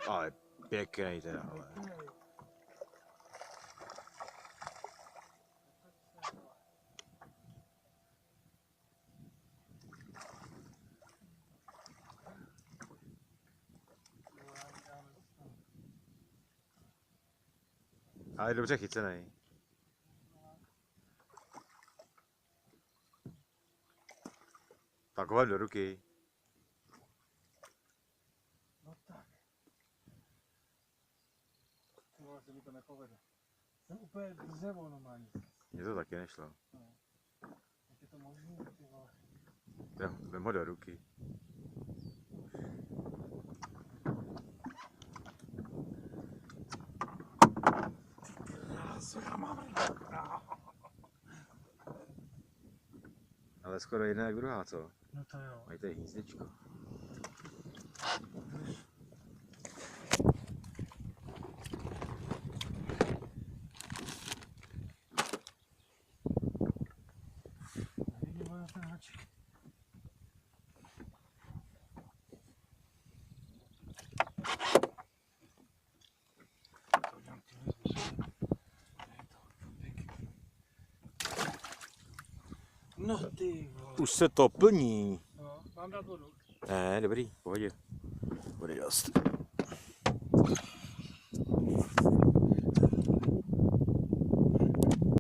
Ale pěkný teda, ale. Ale je dobře chycený. Tak ho do ruky. No tak. Tohle se mi to nepovede. Jsem úplně dřevo normálně. Mně to taky nešlo. No. Jak je to možný, ty vole? Vem ho do ruky. Co já mám? Ale skoro jedna jak druhá, co? No to jo. Mají tady hnízdečko. Vidím ten haček. No ty vole. Už se to plní. No, mám dát vodu. Ne, dobrý, v pohodě. Vody dost.